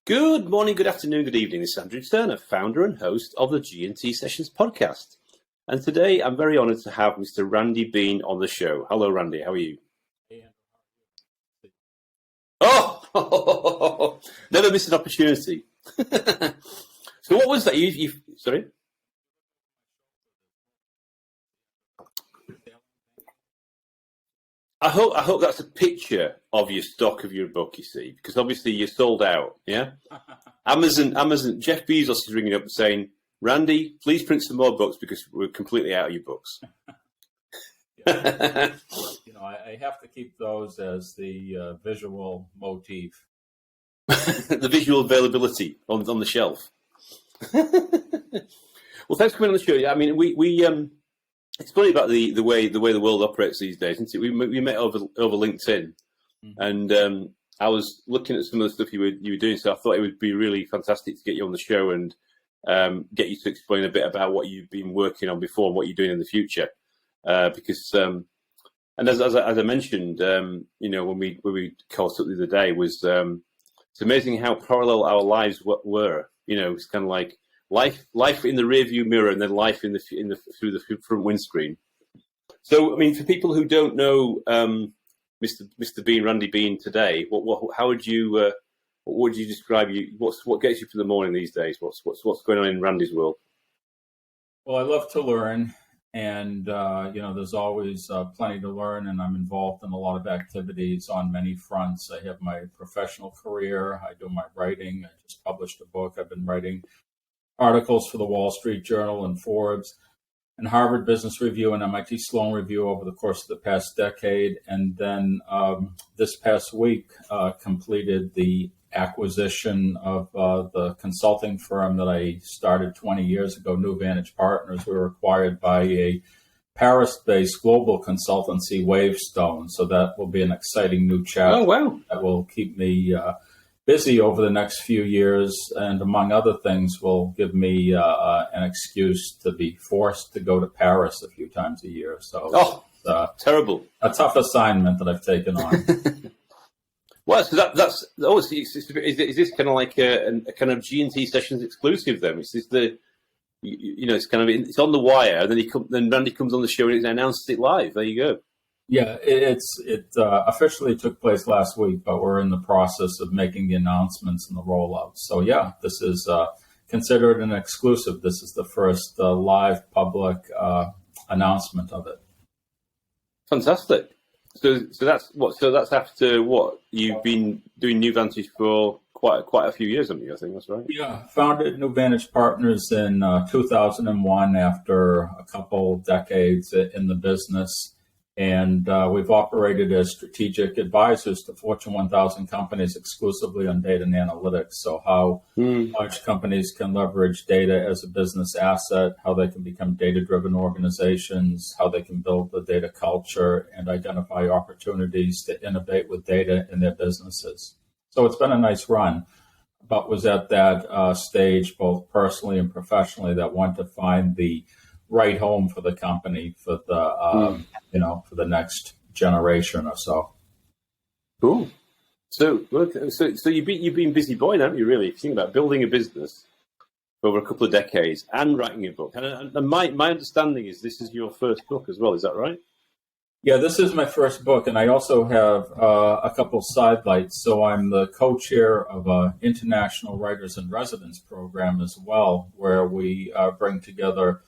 Good morning, good afternoon, good evening. This is Andrew Turner, founder and host of the G&T Sessions podcast. And today I'm very honored to have Mr. Randy Bean on the show. Hello, Randy. How are you? Oh, never miss an opportunity. So what was that? Sorry? I hope that's a picture of your stock of your book, you see, because obviously you're sold out, yeah? Amazon, Jeff Bezos is ringing up and saying, Randy, please print some more books because we're completely out of your books. I have to keep those as the visual motif. The visual availability on the shelf. Well, thanks for coming on the show. I mean, we it's funny about the way the world operates these days, isn't it? We met over LinkedIn, and I was looking at some of the stuff you were doing, so I thought it would be really fantastic to get you on the show and get you to explain a bit about what you've been working on before and what you're doing in the future. Because and as I mentioned, when we caught up the other day, was it's amazing how parallel our lives were. It's kind of like life in the rearview mirror, and then life through the front windscreen. So, I mean, for people who don't know Mr. Bean, Randy Bean today, how would you describe you? What gets you through the morning these days? What's going on in Randy's world? Well, I love to learn, and there's always plenty to learn, and I'm involved in a lot of activities on many fronts. I have my professional career. I do my writing. I just published a book. I've been writing articles for the Wall Street Journal and Forbes and Harvard Business Review and MIT Sloan Review over the course of the past decade. And then this past week completed the acquisition of the consulting firm that I started 20 years ago, NewVantage Partners. We were acquired by a Paris-based global consultancy, Wavestone. So that will be an exciting new chapter. Oh, wow. That will keep me busy over the next few years, and among other things, will give me an excuse to be forced to go to Paris a few times a year. So, terrible! A tough assignment that I've taken on. Well, so that's is this kind of like a kind of G&T Sessions exclusive then? It's it's kind of it's on the wire, and then Randy comes on the show and it announces it live. There you go. Yeah, it officially took place last week, but we're in the process of making the announcements and the rollout. So yeah, this is considered an exclusive. This is the first live public announcement of it. Fantastic. So that's after what you've been doing NewVantage for quite a few years, haven't you? I think that's right. Yeah, founded NewVantage Partners in 2001 after a couple decades in the business. And we've operated as strategic advisors to Fortune 1000 companies exclusively on data and analytics. So how large companies can leverage data as a business asset, how they can become data-driven organizations, how they can build the data culture and identify opportunities to innovate with data in their businesses. So it's been a nice run, but was at that stage, both personally and professionally, that want to find the right home for the company for the for the next generation or so. Cool. So you've been busy boy, haven't you? Really, if you think about building a business over a couple of decades and writing a book. And my understanding is this is your first book as well. Is that right? Yeah, this is my first book, and I also have a couple sidelights. So I'm the co-chair of an international writers in residence program as well, where we bring together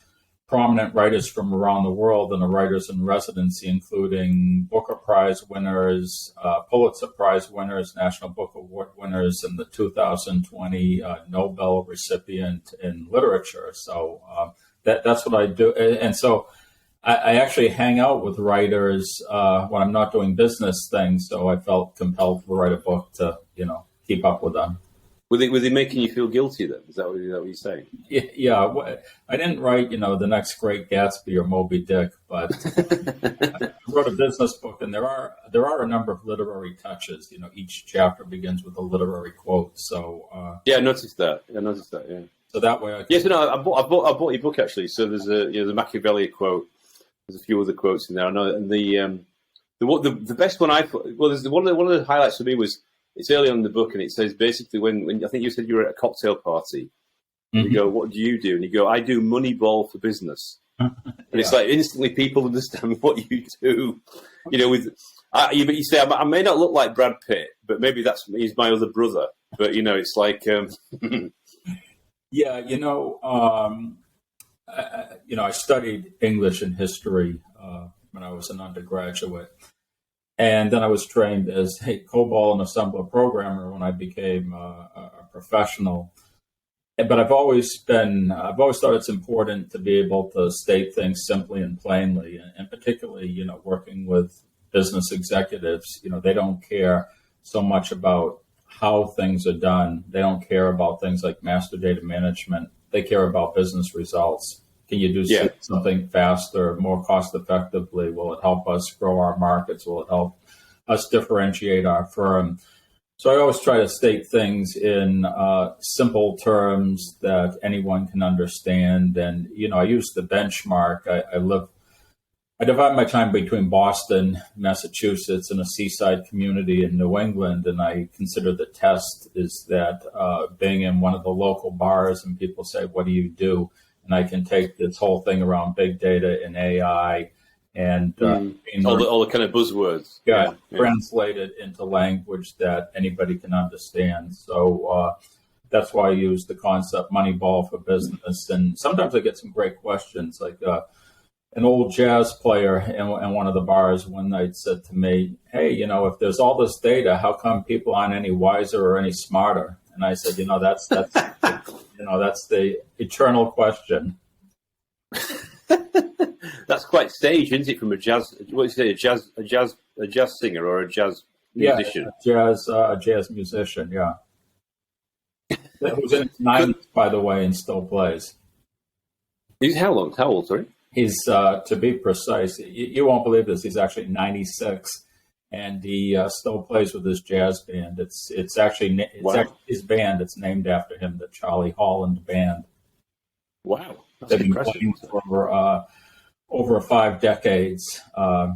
prominent writers from around the world in a writers in residency, including Booker Prize winners, Pulitzer Prize winners, National Book Award winners, and the 2020 Nobel recipient in literature. So that's what I do. And so I actually hang out with writers when I'm not doing business things. So I felt compelled to write a book to, keep up with them. Were they making you feel guilty then? Is that what you're saying? Yeah. I didn't write, the next Great Gatsby or Moby Dick, but I wrote a business book, and there are a number of literary touches. Each chapter begins with a literary quote. So I noticed that. Yeah. So that way, I bought your book actually. So there's the Machiavelli quote. There's a few other quotes in there. I know, and the best one I thought. Well, there's one of the highlights for me was it's early on in the book, and it says basically when I think you said you were at a cocktail party, and you go, "What do you do?" And you go, "I do Moneyball for business." And it's like instantly people understand what you do. You know, but you say I may not look like Brad Pitt, but maybe he's my other brother. But you know, it's like, yeah, I studied English and history when I was an undergraduate. And then I was trained as a COBOL and assembler programmer when I became a professional. But I've always thought it's important to be able to state things simply and plainly, and particularly, working with business executives, they don't care so much about how things are done. They don't care about things like master data management. They care about business results. Can you do something faster, more cost effectively? Will it help us grow our markets? Will it help us differentiate our firm? So I always try to state things in simple terms that anyone can understand. And, I use the benchmark. I divide my time between Boston, Massachusetts, and a seaside community in New England. And I consider the test is that being in one of the local bars and people say, "What do you do?" And I can take this whole thing around big data and AI and all the kind of buzzwords. Translate it into language that anybody can understand. So that's why I use the concept Moneyball for business. And sometimes I get some great questions. Like an old jazz player in one of the bars one night said to me, "Hey, if there's all this data, how come people aren't any wiser or any smarter?" And I said, that's that's the eternal question. That's quite staged, isn't it? From a jazz, what do you say, a jazz singer or a jazz musician? A jazz musician. Yeah, that was in his 90s, by the way, and still plays. He's how old? Sorry, he's to be precise. You won't believe this. He's actually 96. And he still plays with his jazz band. It's actually his band. It's named after him, the Charlie Holland Band. Wow, that's They've been impressive. playing for over 5 decades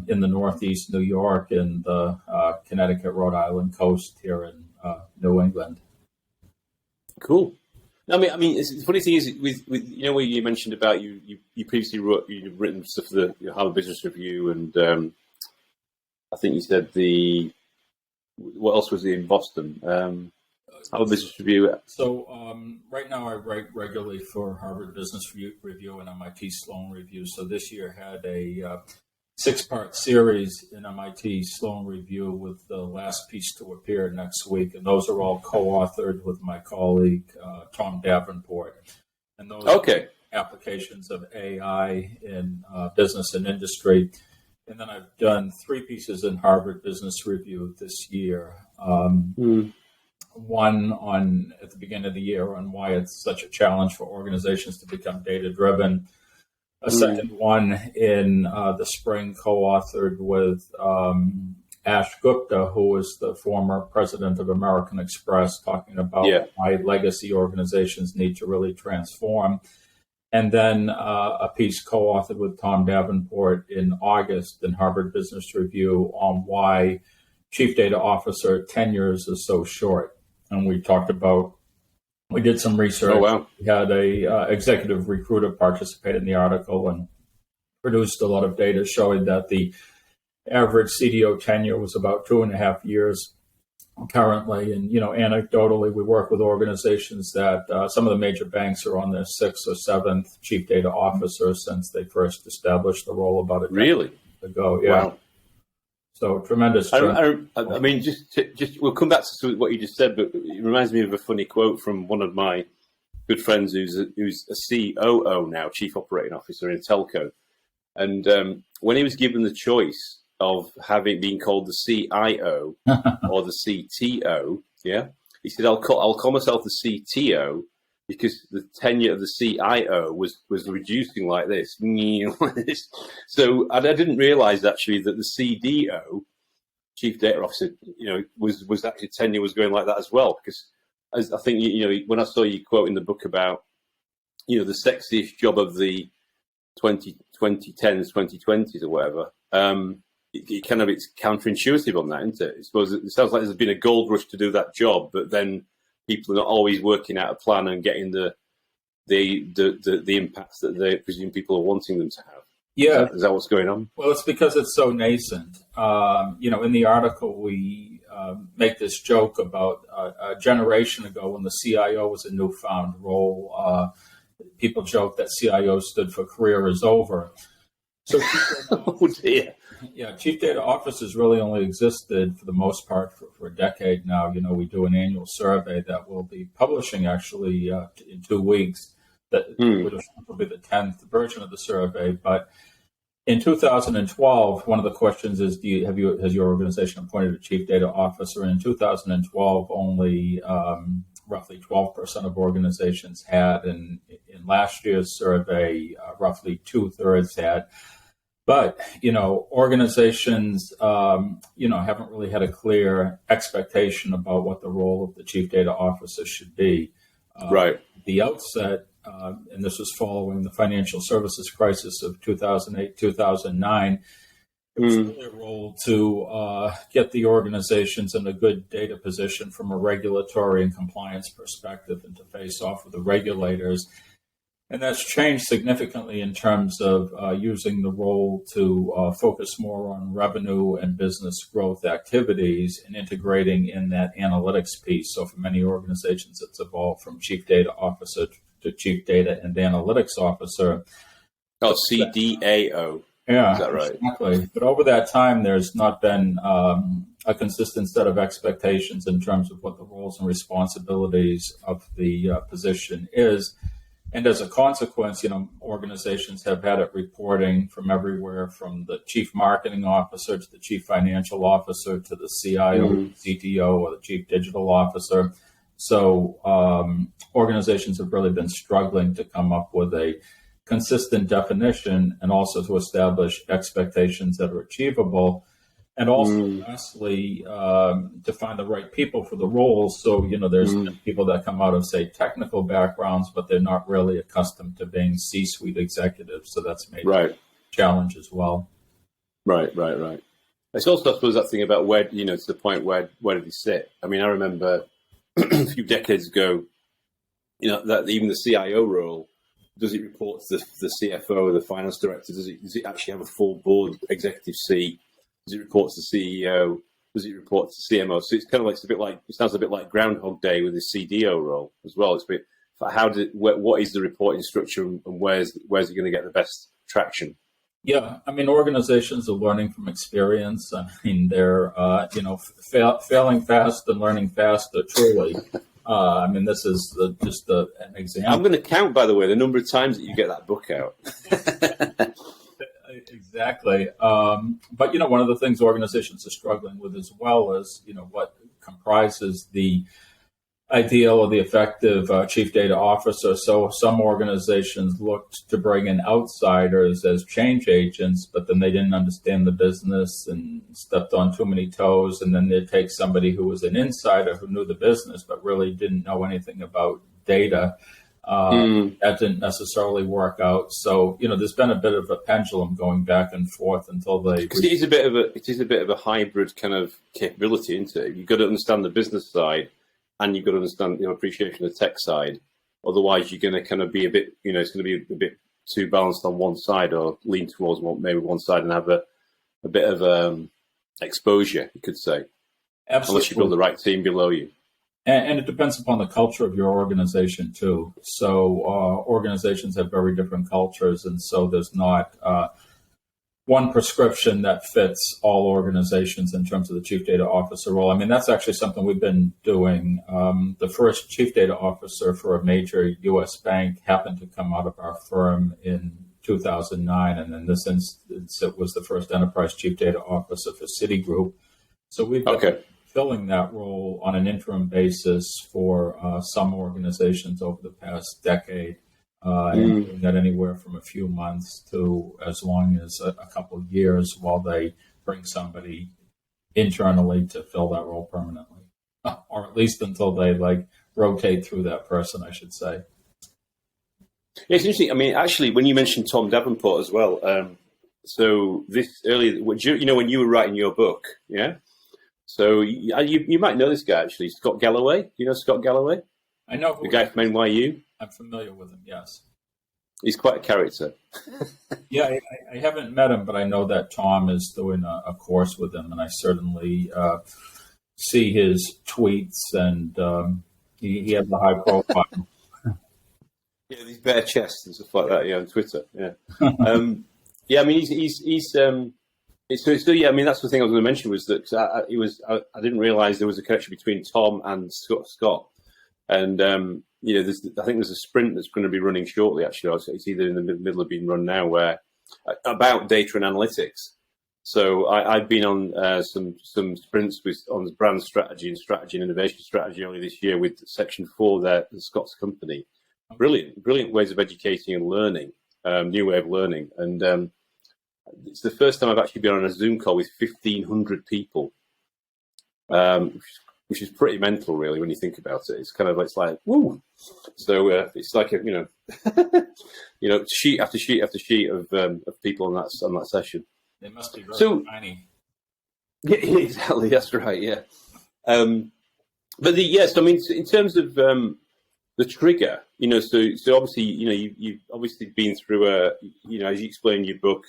in the Northeast New York and the Connecticut, Rhode Island coast here in New England. Cool. I mean, the funny thing is, with where you mentioned about you previously you've written stuff for the Harvard Business Review, and I think you said what else was in Boston? Harvard Business Review. So right now I write regularly for Harvard Business Review and MIT Sloan Review. So this year had a 6-part series in MIT Sloan Review with the last piece to appear next week. And those are all co-authored with my colleague, Tom Davenport. And those are applications of AI in business and industry. And then I've done 3 pieces in Harvard Business Review this year. One at the beginning of the year on why it's such a challenge for organizations to become data-driven. A second one in the spring, co-authored with Ash Gupta, who was the former president of American Express, talking about why legacy organizations need to really transform. And then a piece co-authored with Tom Davenport in August in Harvard Business Review on why chief data officer tenures is so short. And we did some research. Oh, wow. We had a executive recruiter participate in the article and produced a lot of data showing that the average CDO tenure was about 2.5 years currently. And, anecdotally, we work with organizations that some of the major banks are on their 6th or 7th chief data officer since they first established the role about a decade ago. Yeah. Wow. So tremendous. I mean, just we'll come back to what you just said, but it reminds me of a funny quote from one of my good friends who's a COO now, Chief Operating Officer in telco. And when he was given the choice of being called the CIO or the CTO, he said, I'll call myself the CTO because the tenure of the CIO was reducing like this. So I didn't realize actually that the CDO, Chief Data Officer, was actually tenure was going like that as well. Because as I think, when I saw you quote in the book about, the sexiest job of the 2010s, 2020s or whatever, it's counterintuitive on that, isn't it? I suppose it sounds like there's been a gold rush to do that job, but then people are not always working out a plan and getting the impacts that they presume people are wanting them to have. Yeah. Is that what's going on? Well, it's because it's so nascent. In the article, we make this joke about a generation ago when the CIO was a newfound role. People joke that CIO stood for career is over. So, oh dear. Yeah, chief data officers really only existed for the most part for a decade now. We do an annual survey that we'll be publishing actually in 2 weeks. That will be the 10th version of the survey. But in 2012, one of the questions is, has your organization appointed a chief data officer? And in 2012, only roughly 12% of organizations had, and in last year's survey, roughly 2/3 had. But, organizations, haven't really had a clear expectation about what the role of the chief data officer should be. Right. At the outset, and this was following the financial services crisis of 2008, 2009, it was really a role to get the organizations in a good data position from a regulatory and compliance perspective and to face off with the regulators. And that's changed significantly in terms of using the role to focus more on revenue and business growth activities and integrating in that analytics piece. So for many organizations, it's evolved from chief data officer to chief data and analytics officer. Oh, CDAO. Yeah, is that right? Exactly. But over that time, there's not been a consistent set of expectations in terms of what the roles and responsibilities of the position is. And as a consequence, organizations have had it reporting from everywhere, from the chief marketing officer to the chief financial officer to the CIO, CTO, or the chief digital officer. So organizations have really been struggling to come up with a consistent definition and also to establish expectations that are achievable. And also, lastly, to find the right people for the roles. So, there's people that come out of, say, technical backgrounds, but they're not really accustomed to being C-suite executives. So that's made a challenge as well. Right. It's also, I suppose, that thing about where, to the point where did he sit? I mean, I remember a few decades ago, that even the CIO role, does it report to the CFO or the finance director? Does it actually have a full board executive seat? Does it report to the CEO? Does it report to the CMO? So it's kind of like it sounds a bit like Groundhog Day with the CDO role as well. It's a bit, what is the reporting structure and where's it going to get the best traction? Yeah, I mean, organizations are learning from experience. I mean, they're failing fast and learning faster. Truly, this is just an example. I'm going to count, by the way, the number of times that you get that book out. Exactly. But, one of the things organizations are struggling with as well is, what comprises the ideal or the effective chief data officer. So some organizations looked to bring in outsiders as change agents, but then they didn't understand the business and stepped on too many toes. And then they'd take somebody who was an insider who knew the business, but really didn't know anything about data. That didn't necessarily work out. So, there's been a bit of a pendulum going back and forth until they... Because it is a bit of a hybrid kind of capability, isn't it? You've got to understand the business side and you've got to understand, appreciation of the tech side. Otherwise, you're going to kind of be a bit, it's going to be a bit too balanced on one side or lean towards one side and have a bit of exposure, you could say. Absolutely. Unless you build the right team below you. And it depends upon the culture of your organization, too. So organizations have very different cultures, and so there's not one prescription that fits all organizations in terms of the chief data officer role. I mean, that's actually something we've been doing. The first chief data officer for a major U.S. bank happened to come out of our firm in 2009, and in this instance, it was the first enterprise chief data officer for Citigroup. So we've been filling that role on an interim basis for some organizations over the past decade, and doing that anywhere from a few months to as long as a couple of years while they bring somebody internally to fill that role permanently, or at least until they rotate through that person, I should say. Yeah, it's interesting. I mean, actually, when you mentioned Tom Davenport as well, So this early, when you were writing your book, yeah. So you might know this guy actually, Scott Galloway. You know Scott Galloway? I know The guy from NYU. I'm familiar with him. Yes. He's quite a character. Yeah, I haven't met him, but I know that Tom is doing a course with him, and I certainly see his tweets, and he has a high profile. Yeah, these bare chests and stuff like that. Yeah, on Twitter. Yeah, yeah. I mean, he's so yeah. I mean, that's the thing I was going to mention was that I didn't realize there was a connection between Tom and Scott, and I think there's a sprint that's going to be running shortly. Actually, it's either in the middle of being run now, where about data and analytics. So I've been on some sprints on brand strategy and innovation strategy only this year with Section 4 there, the Scott's company. Brilliant ways of educating and learning, new way of learning. And it's the first time I've actually been on a Zoom call with 1,500 people, which is pretty mental, really, when you think about it. It's like, woo. So it's like sheet after sheet after sheet of people on that session. They must be very tiny. Yeah, exactly. That's right. Yeah. But I mean, in terms of the trigger, so obviously, you've obviously been through as you explained in your book,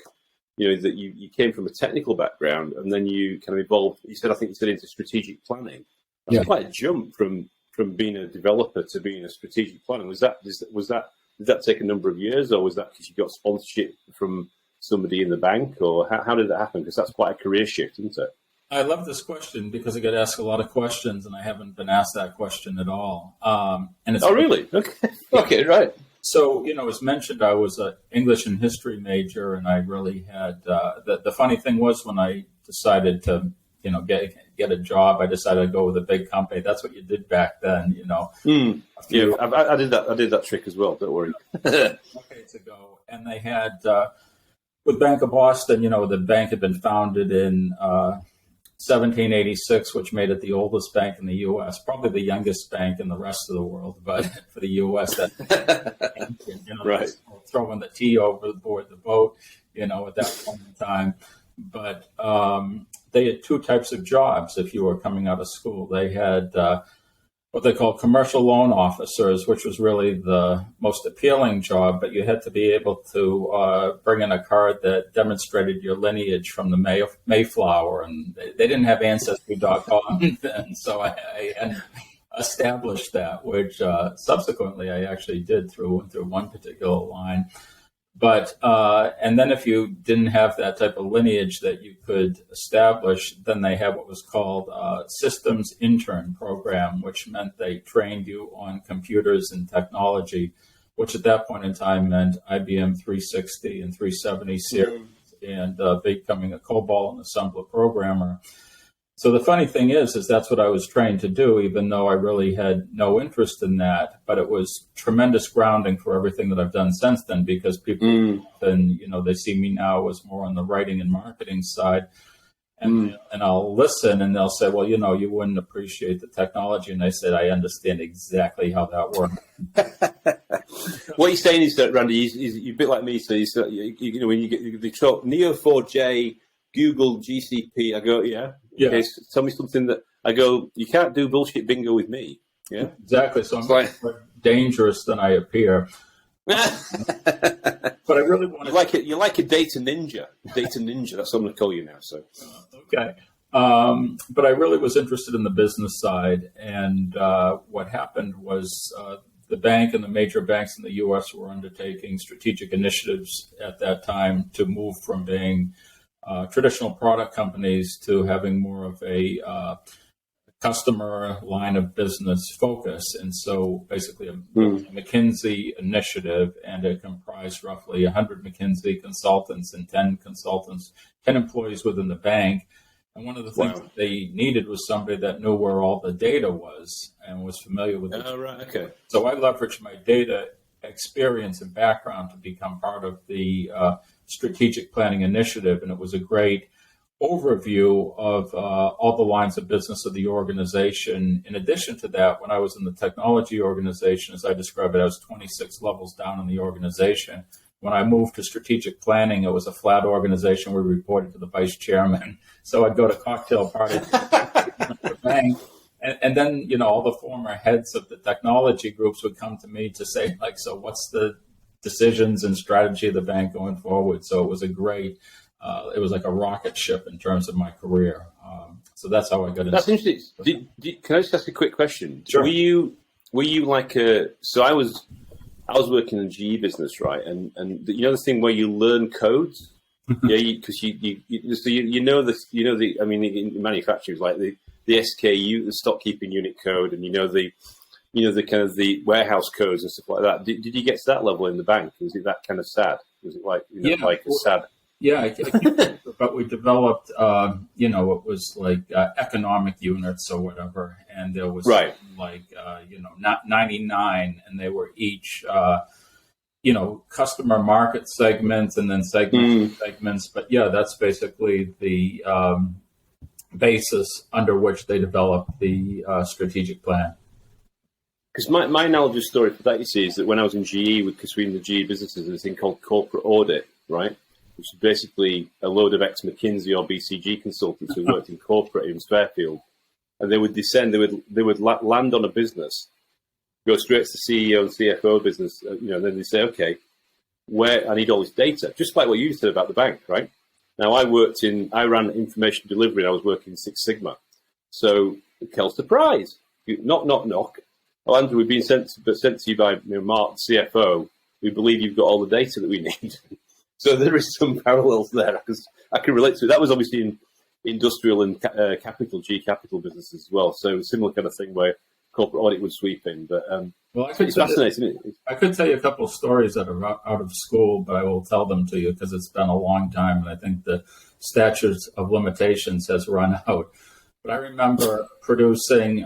that you came from a technical background and then you kind of evolved. I think you said into strategic planning. That's quite a jump from being a developer to being a strategic planner. Did that take a number of years, or was that because you got sponsorship from somebody in the bank, or how did that happen? Because that's quite a career shift, isn't it? I love this question because I get asked a lot of questions, and I haven't been asked that question at all. And it's really? Okay. Okay, right. So, as mentioned, I was an English and history major, and I really had the funny thing was when I decided to, get a job, I decided I'd go with a big company. That's what you did back then, Yeah, I did that. I did that trick as well. Don't worry. Decades ago, and they had with Bank of Boston. The bank had been founded in 1786, which made it the oldest bank in the U.S., probably the youngest bank in the rest of the world, but for the U.S., right. Throwing the tea overboard the boat, at that point in time. But they had two types of jobs if you were coming out of school. They had what they call commercial loan officers, which was really the most appealing job, but you had to be able to bring in a card that demonstrated your lineage from the Mayflower, and they didn't have Ancestry.com then, so I hadn't established that, which subsequently I actually did through one particular line. But and then if you didn't have that type of lineage that you could establish, then they had what was called systems intern program, which meant they trained you on computers and technology, which at that point in time meant IBM 360 and 370 series and becoming a COBOL and assembler programmer. So the funny thing is that's what I was trained to do, even though I really had no interest in that. But it was tremendous grounding for everything that I've done since then, because people, then they see me now as more on the writing and marketing side, and I'll listen, and they'll say, well, you wouldn't appreciate the technology, and I said, I understand exactly how that works. What you're saying is that, Randy, you're a bit like me. So when you get the talk Neo4j, Google, GCP, I go, yeah. Okay, so tell me something that I go, you can't do bullshit bingo with me. Yeah, exactly. So I'm more dangerous than I appear. But I really want to. You're like a data ninja. Data ninja. That's what I'm going to call you now. So okay. But I really was interested in the business side, and what happened was the bank and the major banks in the U.S. were undertaking strategic initiatives at that time to move from being traditional product companies to having more of a customer line of business focus. And so basically a McKinsey initiative, and it comprised roughly 100 McKinsey consultants and 10 employees within the bank. And one of the things that they needed was somebody that knew where all the data was and was familiar with it. Oh, right. Okay. So I leveraged my data experience and background to become part of the strategic planning initiative, and it was a great overview of all the lines of business of the organization. In addition to that, when I was in the technology organization, as I describe it, I was 26 levels down in the organization. when I moved to strategic planning, it was a flat organization. We reported to the vice chairman. So I'd go to cocktail parties at the bank. And then, all the former heads of the technology groups would come to me to say, like, so what's the decisions and strategy of the bank going forward? So it was it was like a rocket ship in terms of my career. So that's how I got into. That's interesting. Can I just ask a quick question? Sure. Were you like so I was working in the GE business, right? And the thing where you learn codes, yeah, because I mean, in manufacturers, like the SKU, the stock keeping unit code, and the kind of the warehouse codes and stuff like that. Did you get to that level in the bank? Was it that kind of sad? Was it like like a sad? Yeah, but we developed, it was like economic units or whatever, and there was right. like, 99, and they were each, customer market segments and then segments. But yeah, that's basically the basis under which they developed the strategic plan. Because my analogous story for that, you see, is that when I was in GE, because we in the GE businesses, there's a thing called corporate audit, right? Which is basically a load of ex-McKinsey or BCG consultants who worked in corporate in Fairfield, and they would descend. They would land on a business, go straight to the CEO and CFO business, and then they say, okay, where I need all this data, just like what you said about the bank, right? Now I ran information delivery, and I was working in Six Sigma. So, Kel, surprise, knock. Oh, Andrew, we've been sent to you by Mark, the CFO. We believe you've got all the data that we need. So there is some parallels there because I can relate to it. That was obviously in industrial and G capital businesses as well. So similar kind of thing where corporate audit would sweep in. But it's fascinating, isn't it? I could tell you a couple of stories that are out of school, but I will tell them to you because it's been a long time, and I think the statutes of limitations has run out. But I remember producing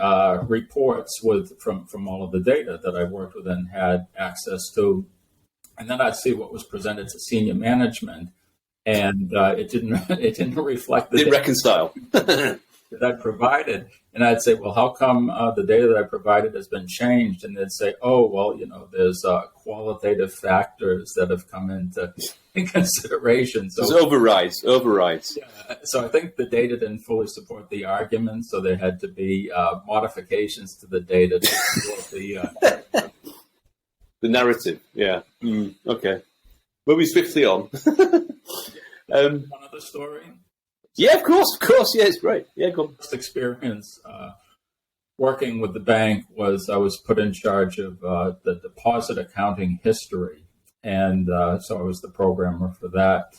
reports from all of the data that I worked with and had access to. And then I'd see what was presented to senior management, and it didn't reflect the didn't reconcile that I provided. And I'd say, well, how come the data that I provided has been changed? And they'd say, oh, well, there's qualitative factors that have come into consideration. So there's overrides. Yeah, so I think the data didn't fully support the argument, so there had to be modifications to the data to support the narrative, yeah. Okay. Moving swiftly on. One other story? Yeah, of course. Yeah, it's great. Yeah, go on. First experience working with the bank was I was put in charge of the deposit accounting history. And so I was the programmer for that.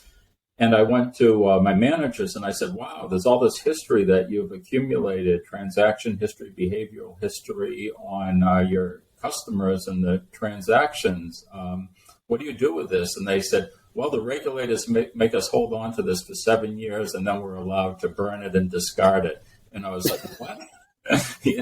And I went to my managers and I said, wow, there's all this history that you've accumulated, transaction history, behavioral history on your customers and the transactions. What do you do with this? And they said, well, the regulators make us hold on to this for 7 years, and then we're allowed to burn it and discard it. And I was like, what? These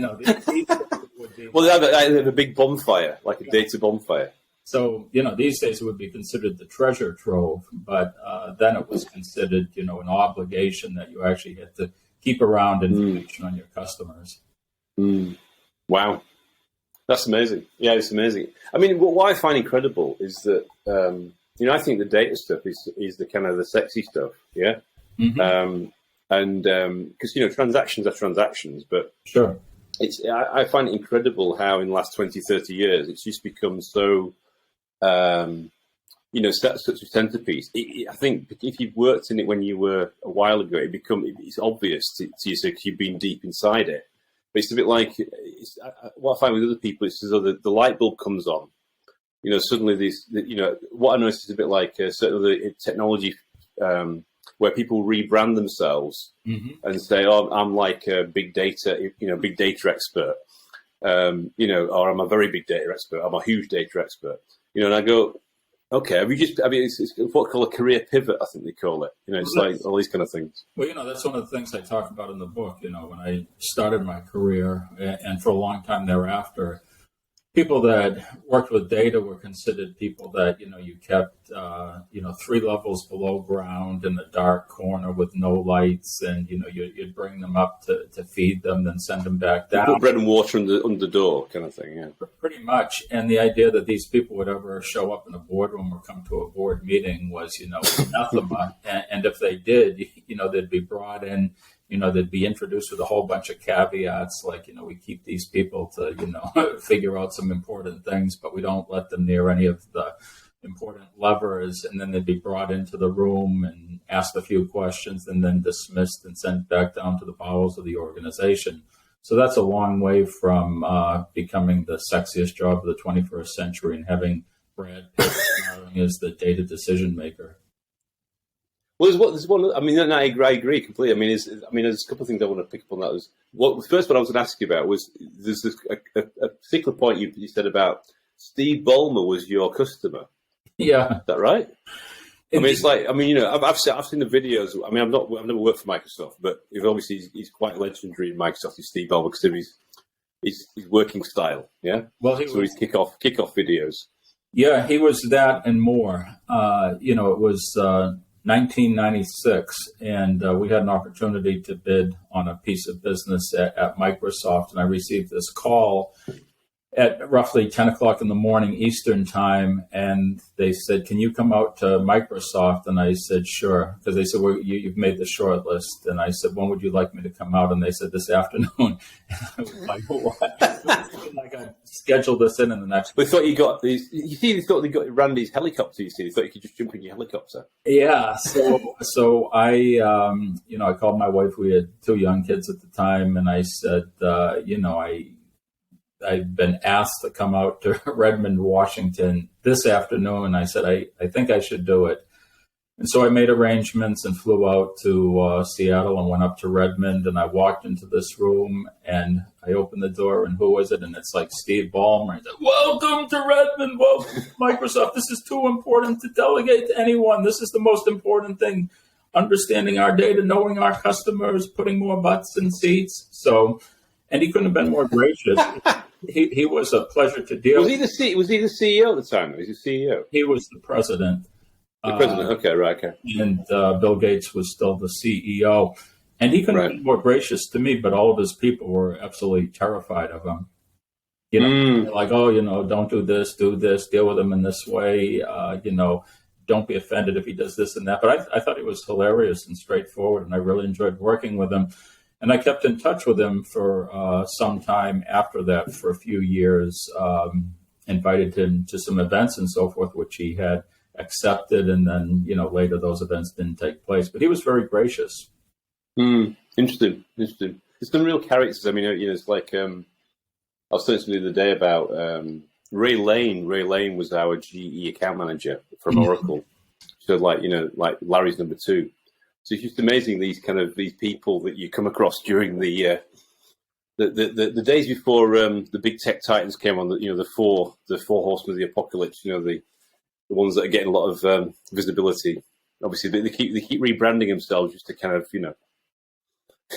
would be well, they have a big bonfire, like a data bonfire. So, these days it would be considered the treasure trove, but then it was considered, an obligation that you actually had to keep around information on your customers. Wow. That's amazing. Yeah, it's amazing. I mean, what I find incredible is that, I think the data stuff is the kind of the sexy stuff. Yeah. Mm-hmm. Because, transactions are transactions, but sure. I find it incredible how in the last 20, 30 years, it's just become so, such a centerpiece. I think if you've worked in it when you were a while ago, it's obvious to you, so you've been deep inside it. But it's a bit like what I find with other people is the light bulb comes on. Suddenly what I noticed is a bit like certainly technology where people rebrand themselves and say, "Oh, I'm like a big data expert," or "I'm a very big data expert. I'm a huge data expert." And I go, "Okay, it's what I call a career pivot. I think they call it. It's like all these kind of things." Well, that's one of the things I talk about in the book. When I started my career and for a long time thereafter, people that worked with data were considered people that, you kept, 3 levels below ground in a dark corner with no lights. And, you'd bring them up to feed them, then send them back down. Put bread and water under the door kind of thing, yeah. Pretty much. And the idea that these people would ever show up in a boardroom or come to a board meeting was, anathema. And if they did, they'd be brought in. They'd be introduced with a whole bunch of caveats, like, we keep these people to, figure out some important things, but we don't let them near any of the important levers. And then they'd be brought into the room and asked a few questions and then dismissed and sent back down to the bowels of the organization. So that's a long way from becoming the sexiest job of the 21st century and having Brad Pitt as the data decision maker. Well, there's one. I mean, and I agree completely. I mean, there's a couple of things I want to pick up on. That was the first one I was going to ask you about was there's a particular point you said about Steve Ballmer was your customer. Yeah, is that right? I mean, it's like I've seen the videos. I mean, I've never worked for Microsoft, but obviously he's quite legendary in Microsoft. Is Steve Ballmer because of his working style. Yeah. Well, his kickoff videos. Yeah, he was that and more. It was 1996, and we had an opportunity to bid on a piece of business at Microsoft, and I received this call at roughly 10 o'clock in the morning Eastern time, and they said, "Can you come out to Microsoft?" And I said, "Sure," because they said, "Well, you've made the short list." And I said, "When would you like me to come out?" And they said, "This afternoon." And I was like, "What?" Like I scheduled this in the next. We thought you got these. You see, they thought they got Randy's helicopter. You see, they thought you could just jump in your helicopter. Yeah. So I, I called my wife. We had 2 young kids at the time, and I said, I'd been asked to come out to Redmond, Washington this afternoon. I said, I think I should do it. And so I made arrangements and flew out to Seattle and went up to Redmond. And I walked into this room and I opened the door, and who was it? And it's like Steve Ballmer. He said, "Welcome to Redmond. Welcome to Microsoft. This is too important to delegate to anyone. This is the most important thing. Understanding our data, knowing our customers, putting more butts in seats." So, and he couldn't have been more gracious. He was a pleasure to deal with. Was he the CEO at the time? Was he the CEO? He was the president. The president, okay, right, okay. And Bill Gates was still the CEO. And he couldn't have been more gracious to me, but all of his people were absolutely terrified of him. Like, don't do this, deal with him in this way. Don't be offended if he does this and that. But I thought he was hilarious and straightforward, and I really enjoyed working with him. And I kept in touch with him for some time after that, for a few years, invited him to some events and so forth, which he had accepted. And then, later those events didn't take place. But he was very gracious. Interesting. There's some real characters. I mean, it's like I was telling somebody the other day about Ray Lane. Ray Lane was our GE account manager from Oracle. So like Larry's number 2. So it's just amazing these people that you come across during the days before the big tech titans came on. The four horsemen of the apocalypse. The ones that are getting a lot of visibility. Obviously, they keep rebranding themselves just to kind of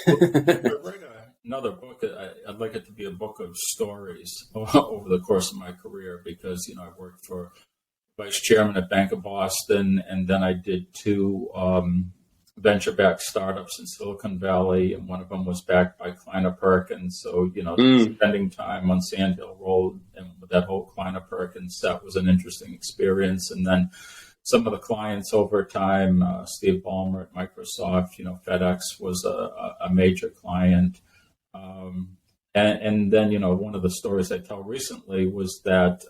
Write another book. I'd like it to be a book of stories over the course of my career, because I worked for vice chairman at Bank of Boston, and then I did 2 venture-backed startups in Silicon Valley, and one of them was backed by Kleiner Perkins. So, spending time on Sand Hill Road and with that whole Kleiner Perkins set was an interesting experience. And then some of the clients over time, Steve Ballmer at Microsoft, FedEx was a major client. And then, one of the stories I tell recently was that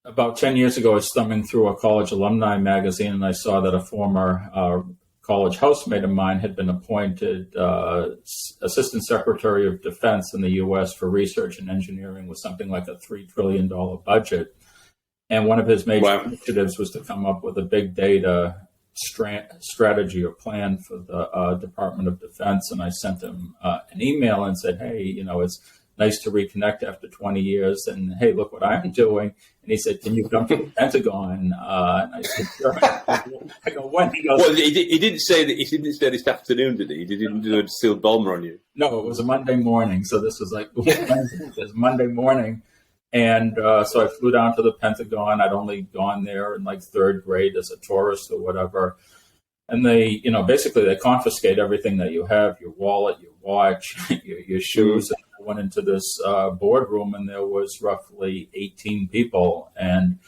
about 10 years ago, I was thumbing through a college alumni magazine, and I saw that a former college housemate of mine had been appointed Assistant Secretary of Defense in the U.S. for research and engineering with something like a $3 trillion budget. And one of his major initiatives was to come up with a big data strategy or plan for the Department of Defense. And I sent him an email and said, "Hey, it's nice to reconnect after 20 years. And hey, look what I'm doing." And he said, "Can you come to the Pentagon?" And I said, "Sure." I go, "When?" He goes, "Well, he didn't say that. He didn't say this afternoon, did he? He didn't do a Steve Ballmer on you." No, it was a Monday morning. So this was like Monday morning. And so I flew down to the Pentagon. I'd only gone there in like third grade as a tourist or whatever. And they, basically they confiscate everything that you have, your wallet, your watch, your shoes. And I went into this boardroom, and there was roughly 18 people, and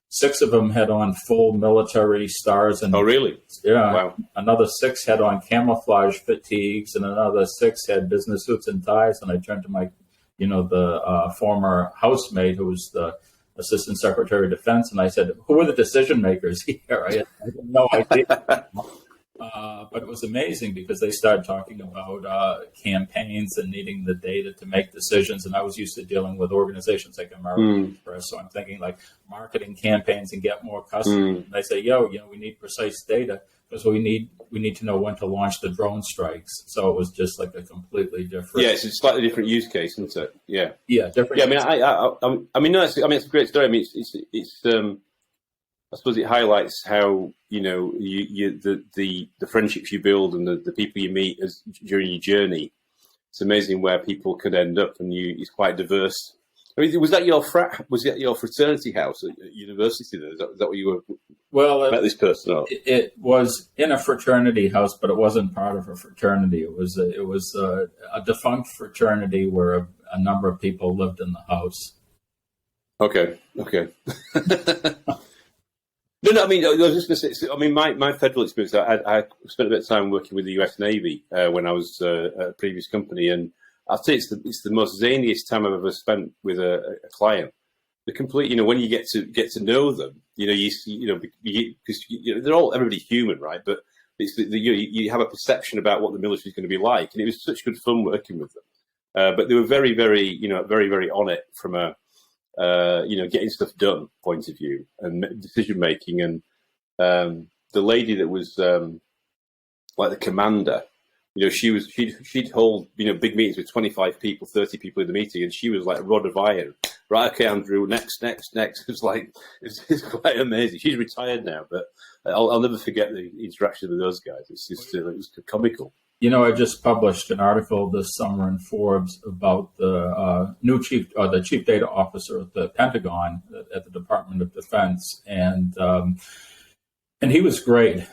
6 of them had on full military stars. And oh, really? Yeah. Wow. Another 6 had on camouflage fatigues, and another 6 had business suits and ties. And I turned to my, the former housemate, who was the Assistant Secretary of Defense, and I said, "Who are the decision makers here?" I had no idea. But it was amazing because they started talking about campaigns and needing the data to make decisions. And I was used to dealing with organizations like American Express. So I'm thinking like marketing campaigns and get more customers. And they say, we need precise data because we need to know when to launch the drone strikes. So it was just like a completely different. Yeah, it's a slightly different use case, isn't it? Yeah. Yeah, different. Yeah, it's a great story. I mean, it's I suppose it highlights how the friendships you build and the people you meet during your journey. It's amazing where people could end up, and it's quite diverse. I mean, was that your fraternity house at university? Then? Is that where you were? Met this person? Or? It was in a fraternity house, but it wasn't part of a fraternity. It was a defunct fraternity where a number of people lived in the house. Okay. No, I mean, I was just going to say, I mean, my federal experience, I spent a bit of time working with the US Navy when I was at a previous company, and I'll say it's the most zaniest time I've ever spent with a client. The complete, when you get to know them, because everybody's human, right? But it's you have a perception about what the military is going to be like, and it was such good fun working with them. But they were very, very, very, very on it from a getting stuff done point of view and decision making. And the lady that was like the commander, she'd hold big meetings with 25 people, 30 people in the meeting, and she was like a rod of iron. Right, okay, Andrew, next. It's quite amazing. She's retired now, but I'll never forget the interaction with those guys. It's just it was comical. I just published an article this summer in Forbes about the new chief data officer at the Pentagon at the Department of Defense, and he was great.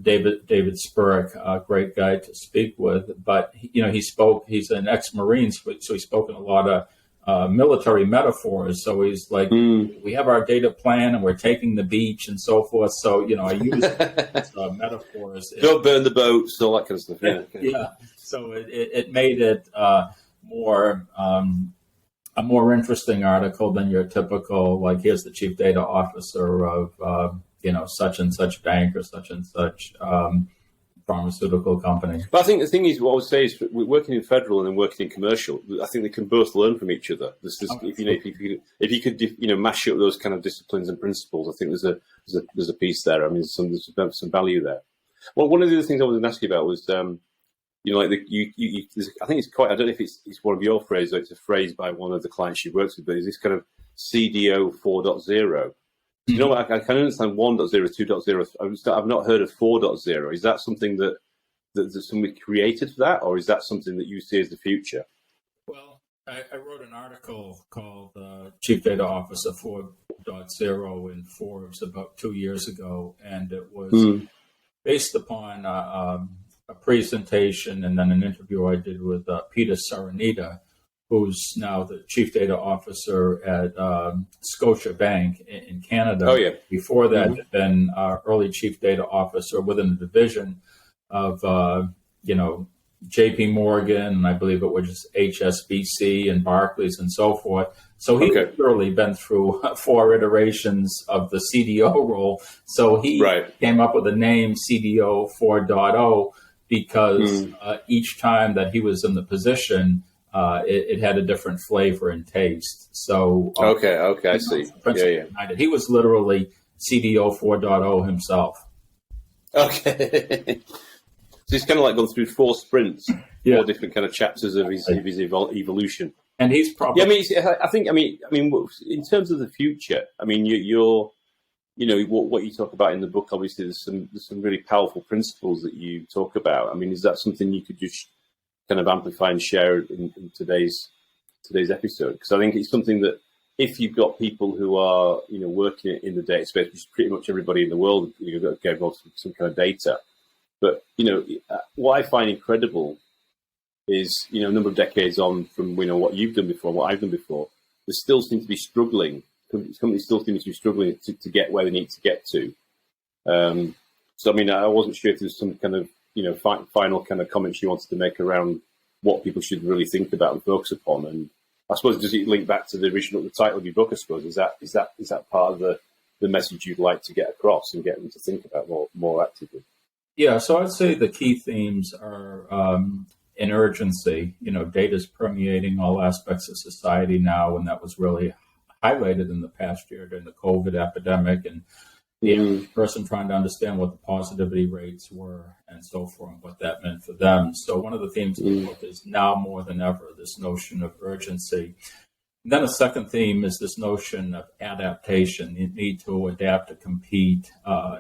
David Spurrick, a great guy to speak with. But he spoke. He's an ex-Marine, so he spoke in a lot of military metaphors. So he's like, we have our data plan and we're taking the beach and so forth. So, I use metaphors. Don't burn the boats, all that kind of stuff. Yeah. Yeah. So it made it a more interesting article than your typical, like, here's the chief data officer of, such and such bank or such and such pharmaceutical company. But I think the thing is, what I would say is, working in federal and then working in commercial, I think they can both learn from each other. If you could mash up those kind of disciplines and principles, I think there's a piece there. I mean, there's some value there. Well, one of the other things I was going to ask you about was, I think it's quite. I don't know if it's one of your phrases or it's a phrase by one of the clients she works with, but is this kind of CDO 4.0? I can understand 1.0, 2.0. I've not heard of 4.0. Is that something that somebody created for that, or is that something that you see as the future? Well, I wrote an article called Chief Data Officer 4.0 in Forbes about 2 years ago, and it was based upon a presentation and then an interview I did with Peter Serenita, who's now the chief data officer at Scotia Bank in Canada. Oh, yeah. Before that, had been early chief data officer within the division of, JP Morgan, and I believe it was HSBC and Barclays and so forth. So he's literally been through 4 iterations of the CDO role. So he came up with the name CDO 4.0 because each time that he was in the position, it had a different flavor and taste. So I see. Yeah. He was literally CDO 4.0 himself. Okay. So he's kind of like gone through 4 sprints, 4 different kind of chapters of his evolution. And he's probably. Yeah, I mean, I think, in terms of the future, I mean, you're what you talk about in the book. Obviously, there's some really powerful principles that you talk about. I mean, is that something you could just kind of amplify and share in today's episode? Because I think it's something that if you've got people who are, working in the data space, which is pretty much everybody in the world, gave off some kind of data. But, what I find incredible is, a number of decades on from, what you've done before, what I've done before, they still seem to be struggling. Companies still seem to be struggling to get where they need to get to. So, I wasn't sure if there's some kind of, final kind of comments you wanted to make around what people should really think about and focus upon. And I suppose, does it link back to the title of your book, I suppose? Is that part of the message you'd like to get across and get them to think about more actively? Yeah, so I'd say the key themes are in urgency. Data is permeating all aspects of society now, and that was really highlighted in the past year during the COVID epidemic, and the person trying to understand what the positivity rates were and so forth, and what that meant for them. So one of the themes of the book is now more than ever, this notion of urgency. And then a second theme is this notion of adaptation. You need to adapt to compete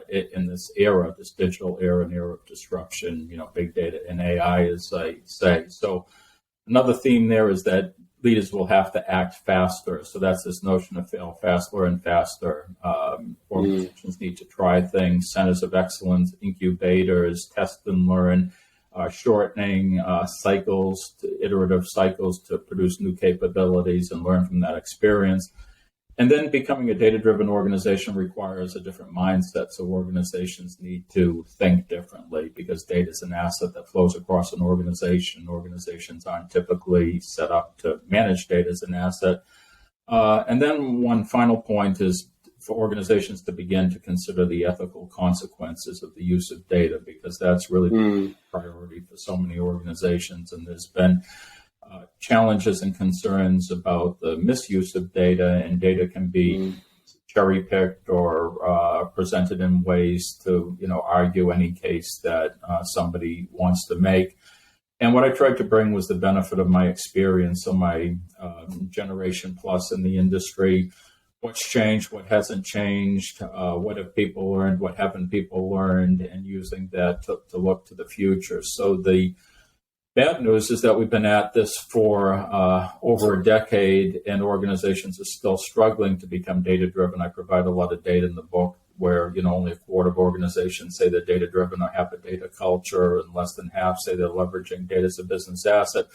in this era, this digital era, an era of disruption, big data and AI, as I say. So another theme there is that leaders will have to act faster. So that's this notion of fail fast, learn faster. Organizations need to try things, centers of excellence, incubators, test and learn, shortening cycles, iterative cycles to produce new capabilities and learn from that experience. And then becoming a data-driven organization requires a different mindset. So organizations need to think differently because data is an asset that flows across an organization. Organizations aren't typically set up to manage data as an asset. And then one final point is for organizations to begin to consider the ethical consequences of the use of data, because that's really the priority for so many organizations. And there's been challenges and concerns about the misuse of data, and data can be cherry picked or presented in ways to, argue any case that somebody wants to make. And what I tried to bring was the benefit of my experience, so my generation plus in the industry. What's changed, what hasn't changed, what have people learned, what haven't people learned, and using that to look to the future. So the bad news is that we've been at this for over a decade, and organizations are still struggling to become data-driven. I provide a lot of data in the book where, only a quarter of organizations say they're data-driven or have a data culture, and less than half say they're leveraging data as a business asset.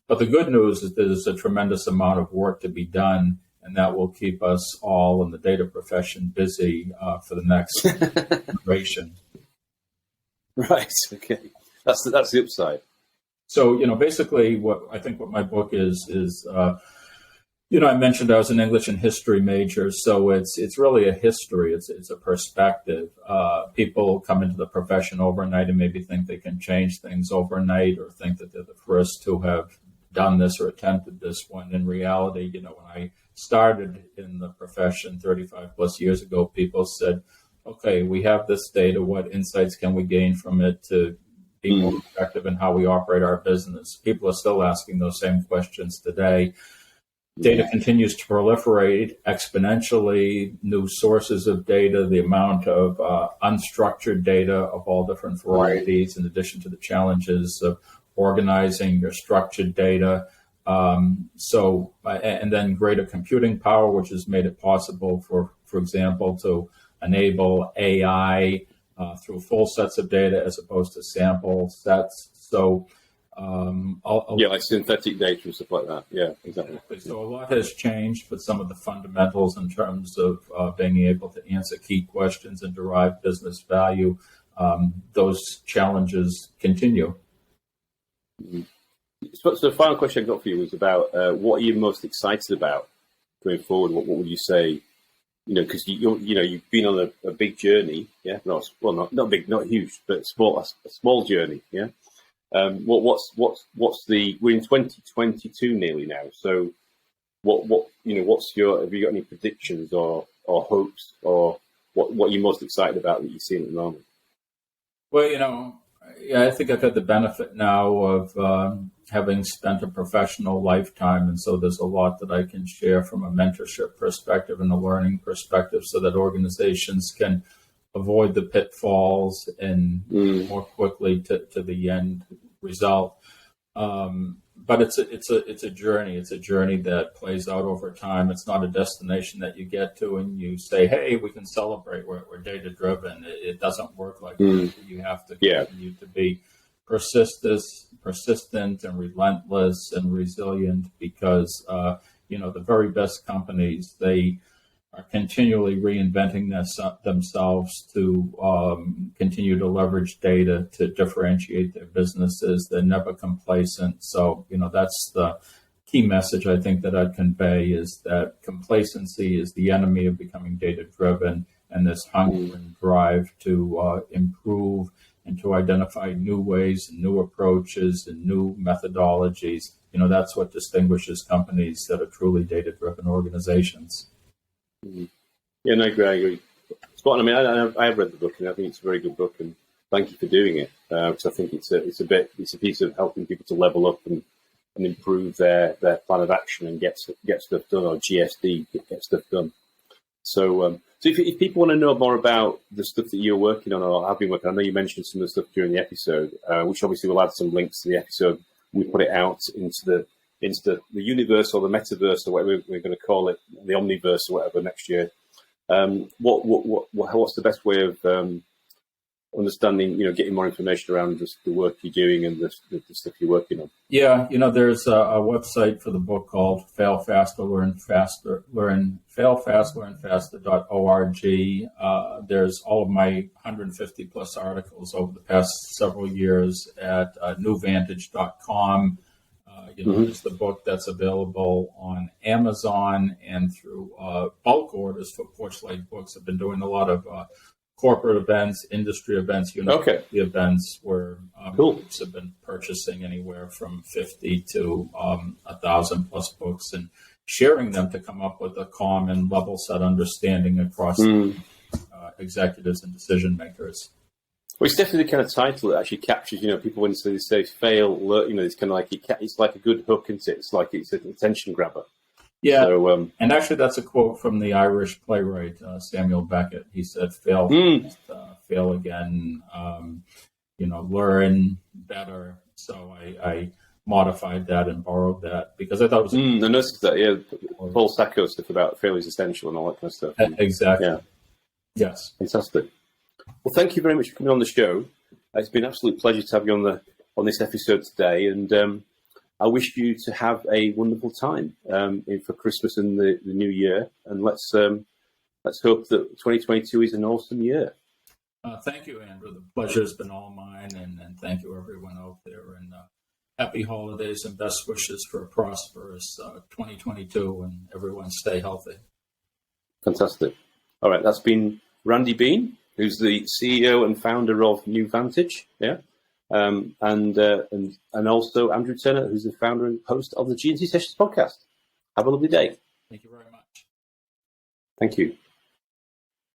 But the good news is there's a tremendous amount of work to be done, and that will keep us all in the data profession busy for the next generation. Right. Okay. That's the upside. So, basically what my book is, I mentioned I was an English and history major, so it's really a history. It's a perspective. People come into the profession overnight and maybe think they can change things overnight, or think that they're the first to have done this or attempted this, when in reality, when I started in the profession 35 plus years ago, people said, okay, we have this data. What insights can we gain from it to be more effective in how we operate our business? People are still asking those same questions today. Data continues to proliferate exponentially, new sources of data, the amount of unstructured data of all different varieties, in addition to the challenges of organizing your structured data. And then greater computing power, which has made it possible for example, to enable AI through full sets of data as opposed to sample sets. So, like synthetic data and stuff like that. Yeah, exactly. So a lot has changed, but some of the fundamentals in terms of being able to answer key questions and derive business value, those challenges continue. So the final question I got for you was about what are you most excited about going forward? What would you say? Because you've been on a big journey, yeah. Not big, not huge, but a small journey, yeah. What's the? We're in 2022 nearly now. So have you got any predictions or hopes, or what you're most excited about that you're seeing at the moment? Well, I think I've had the benefit now of having spent a professional lifetime. And so there's a lot that I can share from a mentorship perspective and a learning perspective, so that organizations can avoid the pitfalls and more quickly to the end result. but it's a journey. It's a journey that plays out over time. It's not a destination that you get to and you say, "Hey, we can celebrate. We're data driven." It doesn't work like that. You have to continue to be persistent and relentless and resilient, because the very best companies, they are continually reinventing themselves to continue to leverage data to differentiate their businesses. They're never complacent. So, that's the key message I think that I'd convey, is that complacency is the enemy of becoming data-driven, and this hunger and drive to improve and to identify new ways and new approaches and new methodologies. That's what distinguishes companies that are truly data-driven organizations. Yeah, no, I agree. Spot on. I mean, I have read the book, and I think it's a very good book, and thank you for doing it. Because I think it's a piece of helping people to level up and improve their plan of action and get stuff done, or GSD, get stuff done. So if people want to know more about the stuff that you're working on or have been working on, I know you mentioned some of the stuff during the episode, which obviously we'll add some links to the episode. We put it out into the universe, or the metaverse, or whatever we're going to call it, the omniverse or whatever, next year. What's the best way of understanding, getting more information around the work you're doing and the stuff you're working on? Yeah, there's a website for the book called Fail Faster, Learn Faster, failfastlearnfaster.org. There's all of my 150 plus articles over the past several years at NewVantage.com. There's the book that's available on Amazon and through bulk orders for Porchlight Books. I've been doing a lot of corporate events, industry events, university events, where groups have been purchasing anywhere from 50 to 1,000 plus books, and sharing them to come up with a common level set understanding across executives and decision makers. Well, it's definitely the kind of title that actually captures, people when they say fail, learn, it's kind of like, it's like a good hook, isn't it? It's like it's an attention grabber. Yeah, so, and actually that's a quote from the Irish playwright Samuel Beckett. He said, "Fail fast, fail again, learn better." So I modified that and borrowed that because I thought it was... I noticed that, yeah. Paul Sacco stuff about failure is essential and all that kind of stuff. Exactly. Yeah. Yes. Fantastic. Well, thank you very much for coming on the show. It's been an absolute pleasure to have you on this episode today, and I wish you to have a wonderful time for Christmas and the new year. And let's hope that 2022 is an awesome year. Thank you, Andrew. The pleasure has been all mine, and thank you everyone out there. And happy holidays and best wishes for a prosperous 2022, and everyone stay healthy. Fantastic. All right, that's been Randy Bean, who's the CEO and founder of NewVantage. Yeah. And also Andrew Turner, who's the founder and host of the G&T Sessions podcast. Have a lovely day. Thank you very much. Thank you.